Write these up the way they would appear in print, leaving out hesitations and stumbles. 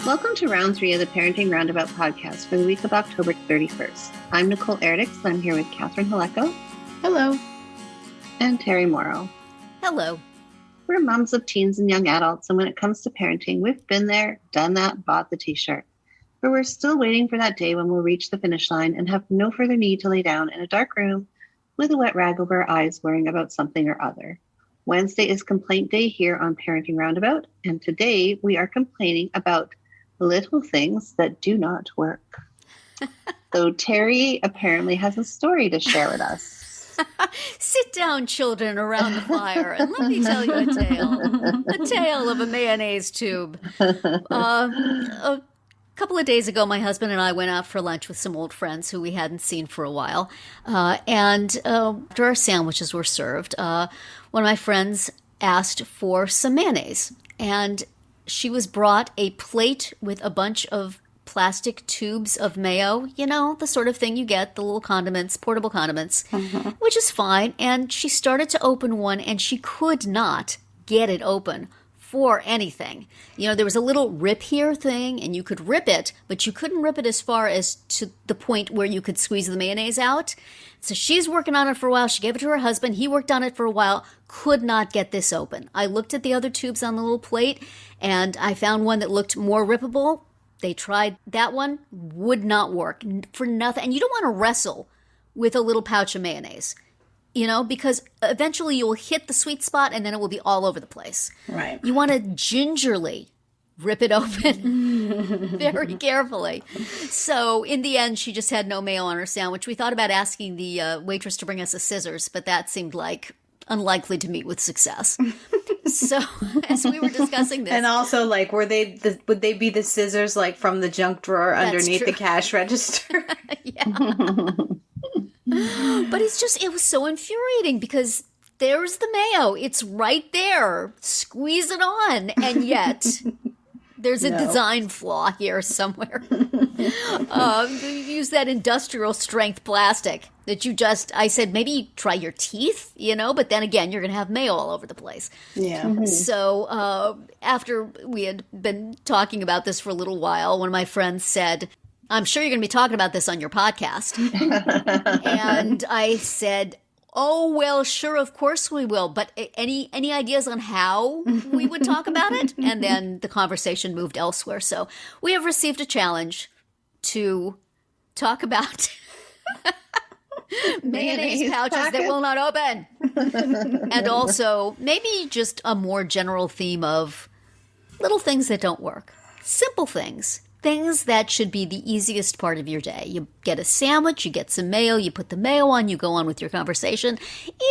Welcome to round 3 of the Parenting Roundabout podcast for the week of October 31st. I'm Nicole Erdix, and I'm here with Catherine Haleko. Hello. And Terry Morrow. Hello. We're moms of teens and young adults, and when it comes to parenting, we've been there, done that, bought the t-shirt. But we're still waiting for that day when we'll reach the finish line and have no further need to lay down in a dark room with a wet rag over our eyes worrying about something or other. Wednesday is complaint day here on Parenting Roundabout, and today we are complaining about little things that do not work. So Terry apparently has a story to share with us. Sit down, children, around the fire, and let me tell you a tale of a mayonnaise tube. A couple of days ago, my husband and I went out for lunch with some old friends who we hadn't seen for a while. And after our sandwiches were served, one of my friends asked for some mayonnaise. And she was brought a plate with a bunch of plastic tubes of mayo, you know, the sort of thing you get, the little condiments, portable condiments, which is fine. And she started to open one and she could not get it open for anything. You know, there was a little rip here thing and you could rip it, but you couldn't rip it as far as to the point where you could squeeze the mayonnaise out. So she's working on it for a while. She gave it to her husband. He worked on it for a while, could not get this open. I looked at the other tubes on the little plate and I found one that looked more rippable. They tried that one, would not work for nothing. And you don't want to wrestle with a little pouch of mayonnaise, you know, because eventually you will hit the sweet spot and then it will be all over the place. Right. You want to gingerly rip it open very carefully. So in the end, she just had no mayo on her sandwich. We thought about asking the waitress to bring us a scissors, but that seemed like unlikely to meet with success. So as we were discussing this. And also, like, would they be the scissors, like, from the junk drawer underneath the cash register? Yeah. But it was so infuriating because there's the mayo. It's right there. Squeeze it on. And yet there's a design flaw here somewhere. You use that industrial strength plastic that I said, maybe try your teeth, you know, but then again, you're going to have mayo all over the place. Yeah. Mm-hmm. So after we had been talking about this for a little while, one of my friends said, I'm sure you're going to be talking about this on your podcast. And I said, oh, well, sure, of course we will. But any ideas on how we would talk about it? And then the conversation moved elsewhere. So we have received a challenge to talk about mayonnaise pouches that will not open. And also maybe just a more general theme of little things that don't work. Simple things. Things that should be the easiest part of your day. You get a sandwich, you get some mayo, you put the mayo on, you go on with your conversation.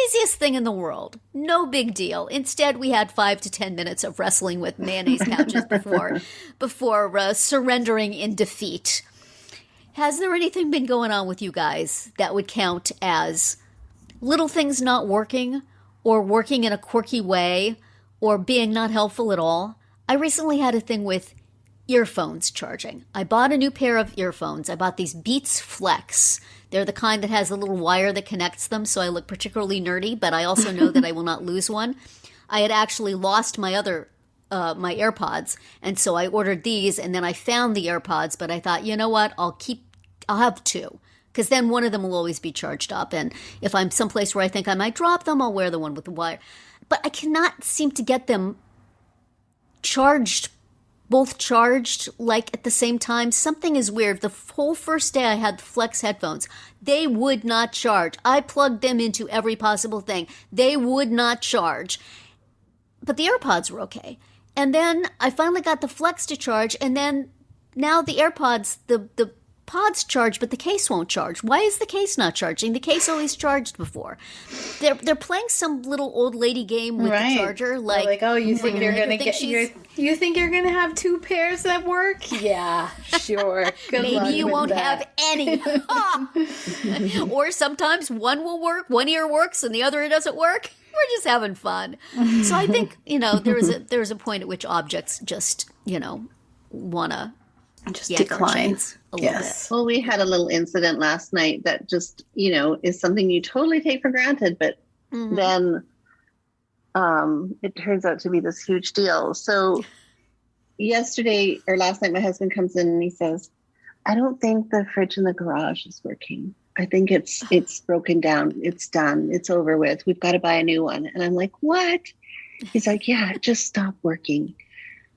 Easiest thing in the world. No big deal. Instead, we had 5 to 10 minutes of wrestling with mayonnaise pouches before surrendering in defeat. Has there anything been going on with you guys that would count as little things not working or working in a quirky way or being not helpful at all? I recently had a thing with earphones charging. I bought a new pair of earphones. I bought these Beats Flex. They're the kind that has a little wire that connects them, so I look particularly nerdy, but I also know that I will not lose one. I had actually lost my my AirPods, and so I ordered these, and then I found the AirPods, but I thought, you know what, I'll have 2, because then one of them will always be charged up, and if I'm someplace where I think I might drop them, I'll wear the one with the wire. But I cannot seem to get them both charged, like, at the same time. Something is weird. The whole first day I had the Flex headphones, they would not charge. I plugged them into every possible thing. They would not charge. But the AirPods were okay. And then I finally got the Flex to charge, and then now the AirPods, the pods charge, but the case won't charge. Why is the case not charging? The case always charged before. They're playing some little old lady game with the charger. Like, oh, you think you're gonna you think you're gonna have 2 pairs that work? Yeah, sure. Maybe you won't have any. Or sometimes one will work, one ear works, and the other ear doesn't work. We're just having fun. So I think, you know, there's a point at which objects just, you know, wanna just declines a little bit. Well, we had a little incident last night that just, you know, is something you totally take for granted, but then it turns out to be this huge deal. So yesterday or last night, my husband comes in and he says, I don't think the fridge in the garage is working. I think it's broken down. It's done. It's over with. We've got to buy a new one. And I'm like, what? He's like, yeah, it just stopped working.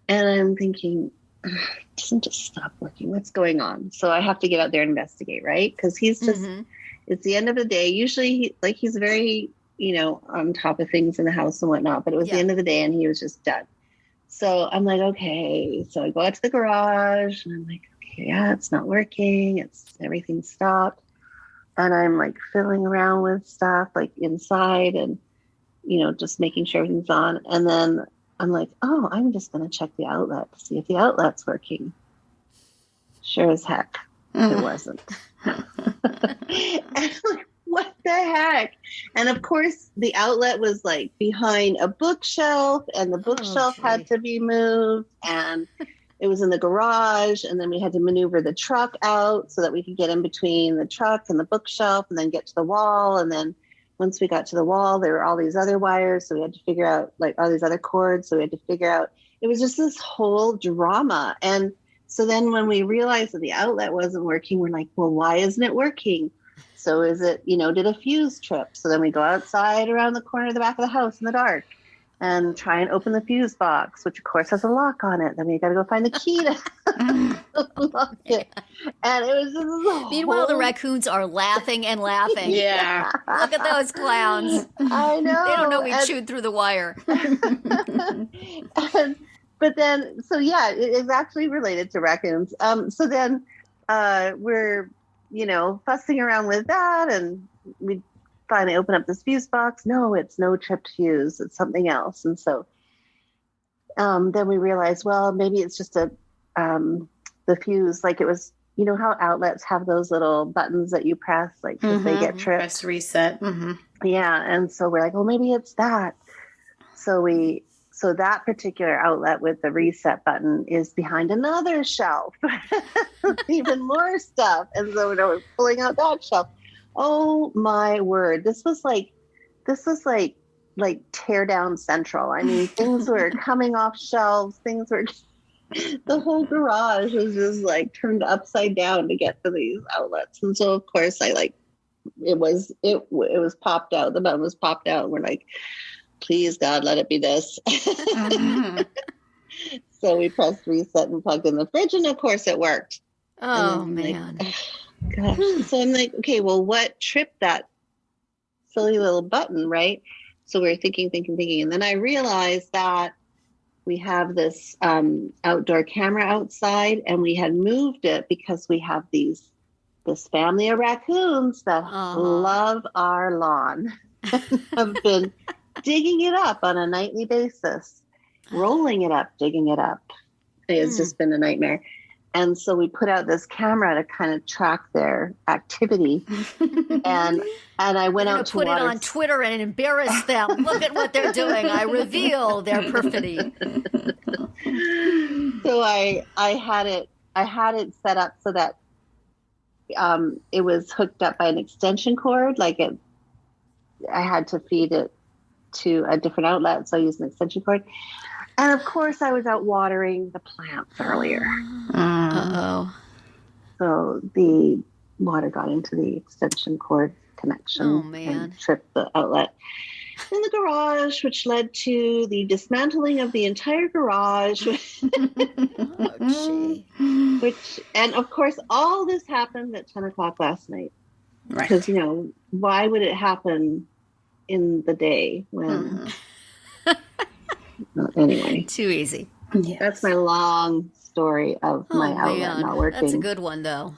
And I'm thinking, it doesn't just stop working. What's going on? So I have to get out there and investigate, right? Because he's just, it's the end of the day. Usually he's very, on top of things in the house and whatnot, but it was the end of the day and he was just done. So I'm like, okay. So I go out to the garage and I'm like, okay, yeah, it's not working. Everything stopped. And I'm like fiddling around with stuff like inside and, just making sure everything's on. And then I'm like, oh, I'm just going to check the outlet to see if the outlet's working. Sure as heck, it wasn't. And I'm like, what the heck? And of course, the outlet was like behind a bookshelf, and the bookshelf had to be moved, and it was in the garage, and then we had to maneuver the truck out so that we could get in between the truck and the bookshelf and then get to the wall. And then once we got to the wall, there were all these other wires. So we had to figure out like all these other cords. So we had to figure out, it was just this whole drama. And so then when we realized that the outlet wasn't working, we're like, well, why isn't it working? So is it, did a fuse trip? So then we go outside around the corner of the back of the house in the dark and try and open the fuse box, which of course has a lock on it. Then we got to go find the key to lock it. And it was just Meanwhile, the raccoons are laughing and laughing. Yeah. Look at those clowns. I know. They don't know we chewed through the wire. But then, so yeah, it is actually related to raccoons. So then we're, fussing around with that, and we finally open up this fuse box. No, it's no tripped fuse. It's something else. And so then we realized, well, maybe it's just the fuse. Like it was, how outlets have those little buttons that you press, like if they get tripped. Press reset. Mm-hmm. Yeah. And so we're like, well, maybe it's that. So that particular outlet with the reset button is behind another shelf, even more stuff. And so we're pulling out that shelf. Oh my word. This was like tear down central. I mean, things were coming off shelves. The whole garage was just like turned upside down to get to these outlets. And so of course it was popped out. The button was popped out. And we're like, please God, let it be this. So we pressed reset and plugged in the fridge, and of course it worked. Oh man. Like, oh, gosh. So I'm like, okay, well, what tripped that silly little button, right? So we were thinking, and then I realized that we have this outdoor camera outside, and we had moved it because we have this family of raccoons that love our lawn and have been digging it up on a nightly basis, rolling it up, digging it up. It's just been a nightmare. And so we put out this camera to kind of track their activity. And I went out to put it on Twitter and embarrass them. Look at what they're doing. I reveal their perfidy. So I had it set up so that it was hooked up by an extension cord. I had to feed it to a different outlet, so I used an extension cord. And of course, I was out watering the plants earlier. Uh-oh. So the water got into the extension cord connection and tripped the outlet in the garage, which led to the dismantling of the entire garage. And of course, all this happened at 10 o'clock last night. Right. Because, why would it happen in the day when anyway, too easy. Yes. That's my long story of my outlet not working. That's a good one though.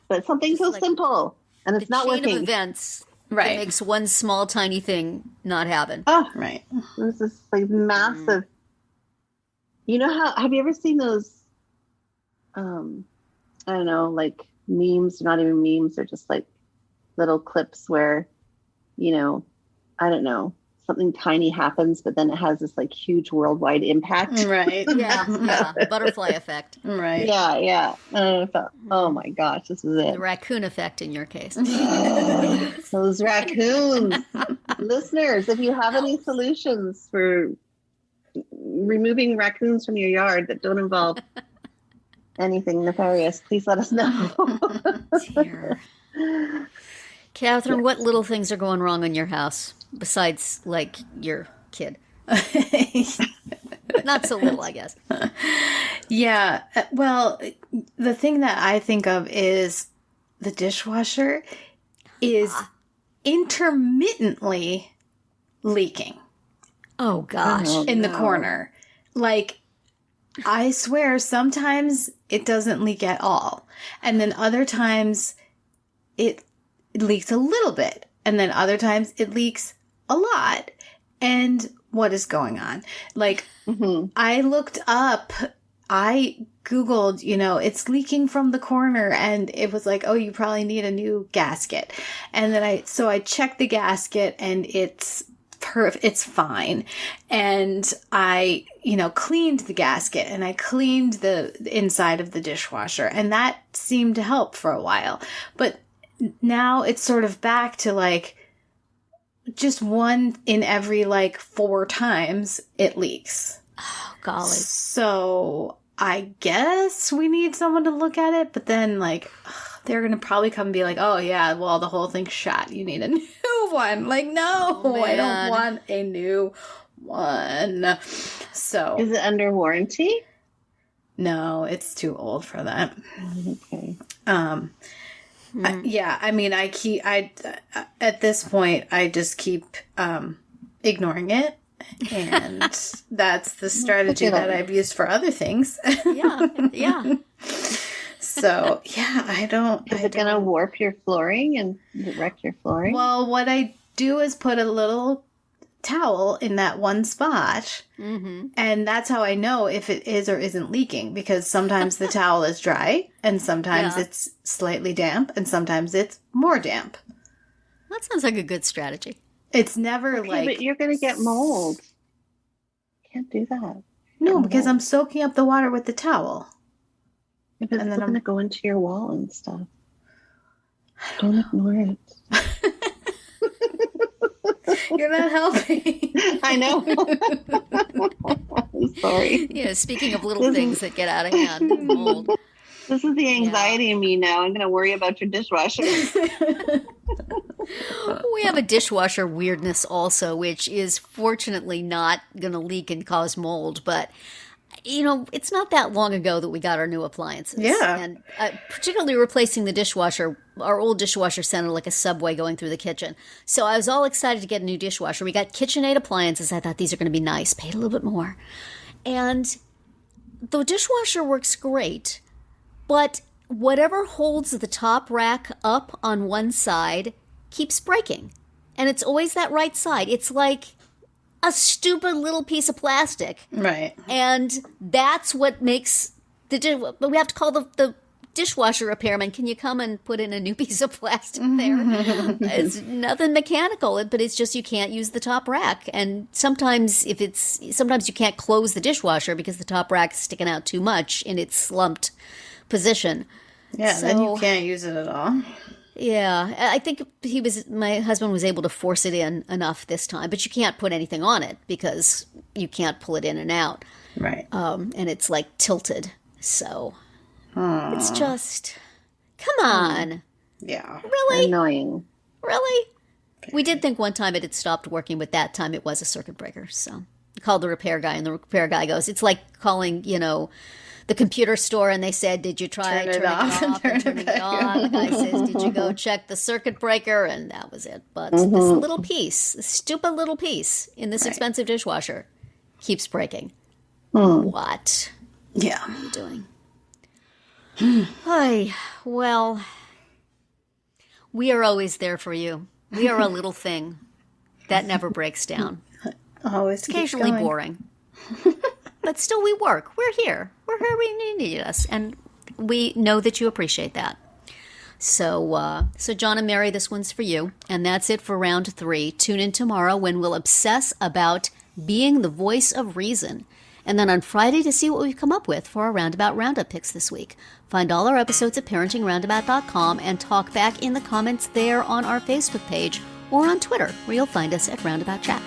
But something so simple and it's not working. Of events that makes one small tiny thing not happen. Oh, right. This is like massive. Have you ever seen those I don't know, like memes, not even memes, they're just like little clips where I don't know, something tiny happens, but then it has this like huge worldwide impact. Right. Yeah. Butterfly effect. Right. Yeah. And I thought, oh my gosh, this is it. The raccoon effect in your case. Those raccoons. Listeners, if you have any solutions for removing raccoons from your yard that don't involve anything nefarious, please let us know. Dear. Catherine, what little things are going wrong in your house besides, like, your kid? Not so little, I guess. Yeah. Well, the thing that I think of is the dishwasher is intermittently leaking. Oh, gosh. In the corner. Like, I swear sometimes it doesn't leak at all. And then other times it leaks a little bit. And then other times it leaks a lot. And what is going on? Like, I looked up, I Googled, it's leaking from the corner. And it was like, oh, you probably need a new gasket. And then I checked the gasket and it's fine. And I, cleaned the gasket and I cleaned the inside of the dishwasher, and that seemed to help for a while. But now it's sort of back to like just one in every like 4 times it leaks. Oh, golly. So I guess we need someone to look at it, but then like they're going to probably come and be like, oh yeah, well, the whole thing's shot. You need a new one. Like, no, I don't want a new one. So. Is it under warranty? No, it's too old for that. Okay. Yeah, I mean, at this point, I just keep ignoring it. And that's the strategy that I've used for other things. Yeah. So, yeah, I don't... Is it going to warp your flooring and wreck your flooring? Well, what I do is put a little towel in that one spot. Mm-hmm. And that's how I know if it is or isn't leaking. Because sometimes the towel is dry, and sometimes it's slightly damp, and sometimes it's more damp. That sounds like a good strategy. It's never like... But you're going to get mold. Can't do that. No, because I'm soaking up the water with the towel. If it's going to go into your wall and stuff. Don't ignore it. You're not helping. I know. I'm sorry. Yeah, speaking of little things that get out of hand, mold. This is the anxiety in me now. I'm going to worry about your dishwasher. We have a dishwasher weirdness also, which is fortunately not going to leak and cause mold, but it's not that long ago that we got our new appliances. Yeah. And particularly replacing the dishwasher, our old dishwasher sounded like a subway going through the kitchen. So I was all excited to get a new dishwasher. We got KitchenAid appliances. I thought these are going to be nice. Paid a little bit more. And the dishwasher works great, but whatever holds the top rack up on one side keeps breaking. And it's always that right side. It's like a stupid little piece of plastic. Right. And that's what makes but we have to call the dishwasher repairman. Can you come and put in a new piece of plastic there? It's nothing mechanical, but it's just you can't use the top rack. And sometimes you can't close the dishwasher because the top rack is sticking out too much in its slumped position. Yeah, so, then you can't use it at all. Yeah, I think my husband was able to force it in enough this time, but you can't put anything on it because you can't pull it in and out. Right. And it's like tilted. So it's just, come on. Yeah. Really? Annoying. Really? We did think one time it had stopped working, but that time it was a circuit breaker. So we called the repair guy, and the repair guy goes, it's like calling, the computer store, and they said, did you try turning it off and turning it on? The guy says, did you go check the circuit breaker? And that was it. But this little piece, this stupid little piece in this expensive dishwasher keeps breaking. What? Yeah. What are you doing? Hi. Well, we are always there for you. We are a little thing that never breaks down. Always occasionally boring. But still, we work. We're here. We're here when you need us. And we know that you appreciate that. So John and Mary, this one's for you. And that's it for round 3. Tune in tomorrow when we'll obsess about being the voice of reason. And then on Friday to see what we've come up with for our Roundabout Roundup picks this week. Find all our episodes at parentingroundabout.com and talk back in the comments there on our Facebook page or on Twitter, where you'll find us at Roundabout Chat.